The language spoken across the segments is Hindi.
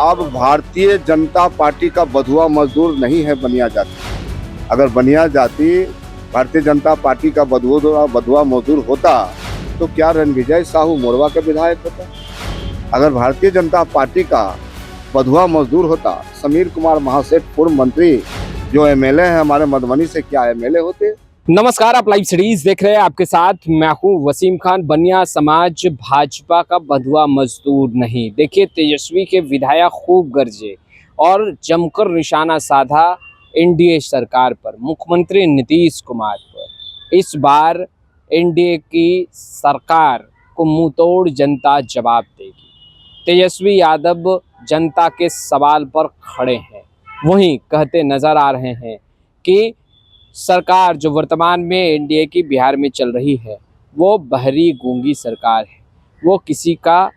अब भारतीय जनता पार्टी का बधुआ मजदूर नहीं है बनिया जाति। अगर बनिया जाति भारतीय जनता पार्टी का बधुआ मजदूर होता तो क्या रणविजय साहू मोरवा के विधायक होता। अगर भारतीय जनता पार्टी का बधुआ मजदूर होता समीर कुमार महासेठ पूर्व मंत्री जो एमएलए है हमारे मधुबनी से, क्या एमएलए होते। नमस्कार, आप लाइव सीरीज देख रहे हैं। आपके साथ मैं हूं वसीम खान। बनिया समाज भाजपा का बधुआ मजदूर नहीं। देखिए, तेजस्वी के विधायक खूब गरजे और जमकर निशाना साधा एनडीए सरकार पर, मुख्यमंत्री नीतीश कुमार पर। इस बार एनडीए की सरकार को मुंहतोड़ जनता जवाब देगी। तेजस्वी यादव जनता के सवाल पर खड़े हैं, वहीं कहते नजर आ रहे हैं कि सरकार जो वर्तमान में एनडीए की बिहार में चल रही है वो बहरी गूंगी सरकार है, वो किसी का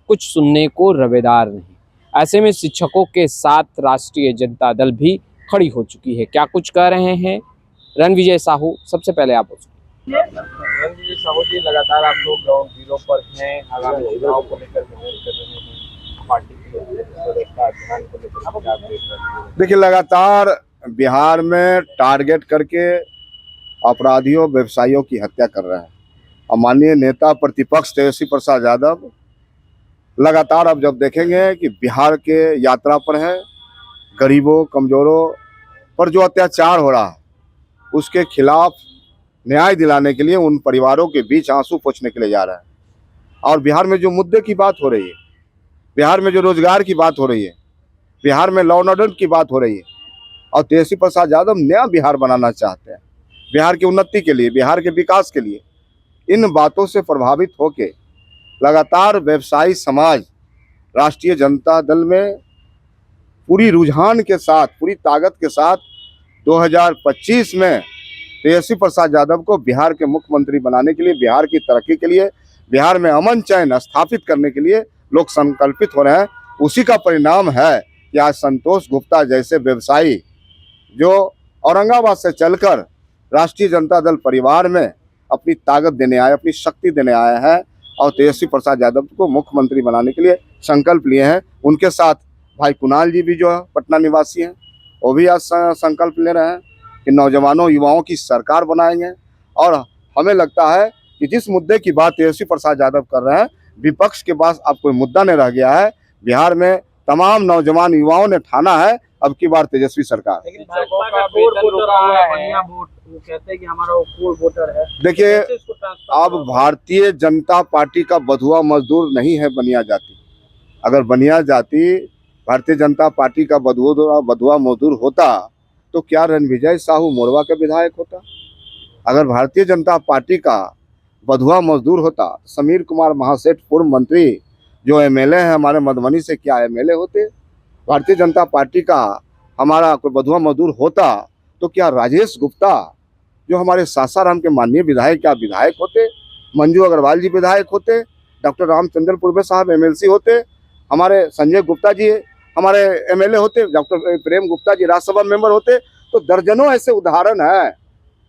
कुछ सुनने को रवेदार नहीं। ऐसे में शिक्षकों के साथ राष्ट्रीय जनता दल भी खड़ी हो चुकी है। क्या कुछ कह रहे हैं रणविजय साहू, सबसे पहले आप रणविजय साहू जी, लगातार आप लोग ग्राउंड जीरो पर हैं, आगामी चुनाव को लेकर मेहनत कर रहे हैं, पार्टी की अभियान को लेकर। देखिए, लगातार बिहार में टारगेट करके अपराधियों व्यवसायियों की हत्या कर रहे हैं और माननीय नेता प्रतिपक्ष तेजस्वी प्रसाद यादव लगातार अब जब देखेंगे कि बिहार के यात्रा पर है, गरीबों कमजोरों पर जो अत्याचार हो रहा है उसके खिलाफ न्याय दिलाने के लिए उन परिवारों के बीच आंसू पोंछने के लिए जा रहे हैं। और बिहार में जो मुद्दे की बात हो रही है, बिहार में जो रोजगार की बात हो रही है, बिहार में लॉ एंड ऑर्डर की बात हो रही है, और तेजस्वी प्रसाद यादव नया बिहार बनाना चाहते हैं, बिहार की उन्नति के लिए, बिहार के विकास के लिए। इन बातों से प्रभावित होके लगातार व्यवसायी समाज राष्ट्रीय जनता दल में पूरी रुझान के साथ, पूरी ताकत के साथ 2025 में तेजस्वी प्रसाद यादव को बिहार के मुख्यमंत्री बनाने के लिए, बिहार की तरक्की के लिए, बिहार में अमन चैन स्थापित करने के लिए लोग संकल्पित हो रहे हैं। उसी का परिणाम है कि आज संतोष गुप्ता जैसे व्यवसायी जो औरंगाबाद से चलकर राष्ट्रीय जनता दल परिवार में अपनी ताकत देने आए, अपनी शक्ति देने आए हैं और तेजस्वी प्रसाद यादव को मुख्यमंत्री बनाने के लिए संकल्प लिए हैं। उनके साथ भाई कुणाल जी भी जो है पटना निवासी हैं, वो भी आज संकल्प ले रहे हैं कि नौजवानों युवाओं की सरकार बनाएंगे। और हमें लगता है कि जिस मुद्दे की बात तेजस्वी प्रसाद यादव कर रहे हैं, विपक्ष के पास अब कोई मुद्दा नहीं रह गया है। बिहार में तमाम नौजवान युवाओं ने ठाना है अब की बार तेजस्वी सरकार। देखिए, अब भारतीय जनता पार्टी का बधुआ मजदूर नहीं है बनिया जाति। अगर बनिया जाति भारतीय जनता पार्टी का बधुआ मजदूर होता तो क्या रणविजय साहू मोरवा के विधायक होता। अगर भारतीय जनता पार्टी का बधुआ मजदूर होता समीर कुमार महासेठ पूर्व मंत्री जो एमएलए है हमारे मधुबनी से, क्या एमएलए होते। भारतीय जनता पार्टी का हमारा कोई बधुआ मजदूर होता तो क्या राजेश गुप्ता जो हमारे सासाराम के माननीय विधायक, क्या विधायक होते। मंजू अग्रवाल जी विधायक होते, डॉक्टर रामचंद्र पूर्वे साहब एमएलसी होते, हमारे संजय गुप्ता जी हमारे एमएलए होते, डॉक्टर प्रेम गुप्ता जी राज्यसभा मेंबर होते। तो दर्जनों ऐसे उदाहरण है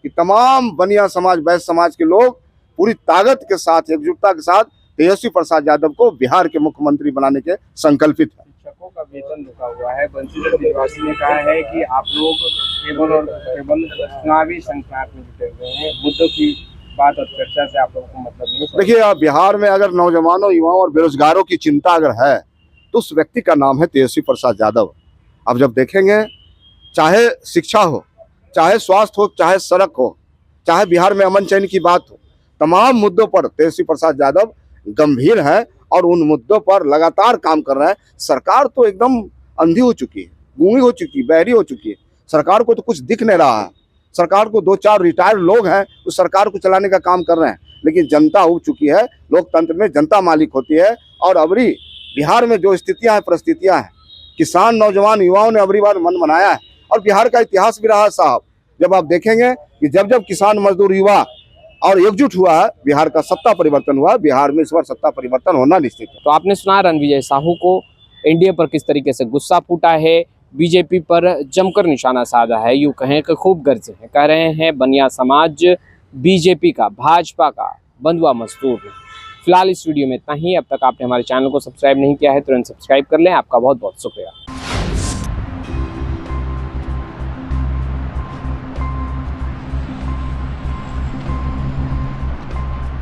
कि तमाम बनिया समाज, वैश्य समाज के लोग पूरी ताकत के साथ, एकजुटता के साथ तेजस्वी प्रसाद यादव को बिहार के मुख्यमंत्री बनाने के संकल्पित है। शिक्षकों का वेतन रुका हुआ है। बंशीधर निवासी ने कहा है कि आप लोग केवल चुनावी संक्रांत में जुटे हुए हैं, मुद्दों की बात और चर्चा से आप लोगों को मतलब नहीं। देखिए, बिहार में अगर नौजवानों, युवाओं और बेरोजगारों की चिंता अगर है तो उस व्यक्ति का नाम है तेजस्वी प्रसाद यादव। अब जब देखेंगे, चाहे शिक्षा हो, चाहे स्वास्थ्य हो, चाहे सड़क हो, चाहे बिहार में अमन चैन की बात हो, तमाम मुद्दों पर तेजस्वी प्रसाद यादव गंभीर है और उन मुद्दों पर लगातार काम कर रहे हैं। सरकार तो एकदम अंधी हो चुकी है, गूंगी हो चुकी है, बहरी हो चुकी है। सरकार को तो कुछ दिख नहीं रहा है। सरकार को 2-4 रिटायर्ड लोग हैं उस सरकार को चलाने का काम कर रहे हैं, लेकिन जनता उग चुकी है। लोकतंत्र में जनता मालिक होती है। और अबरी बिहार में जो स्थितियां हैं, परिस्थितियां हैं, किसान नौजवान युवाओं ने अबरी बार मन बनाया है। और बिहार का इतिहास भी रहा है साहब, जब आप देखेंगे कि जब जब किसान मजदूर युवा और एकजुट हुआ है, बिहार का सत्ता परिवर्तन हुआ। बिहार में इस बार सत्ता परिवर्तन होना निश्चित है। तो आपने सुना रणविजय साहू को एनडीए पर किस तरीके से गुस्सा फूटा है, बीजेपी पर जमकर निशाना साधा है, यूं कहें कि खूब गरजे हैं। कह रहे हैं बनिया समाज बीजेपी का, भाजपा का बंधुआ मजदूर है। फिलहाल इस वीडियो में इतना ही। अब तक आपने हमारे चैनल को सब्सक्राइब नहीं किया है तुरंत सब्सक्राइब कर लें। आपका बहुत बहुत शुक्रिया।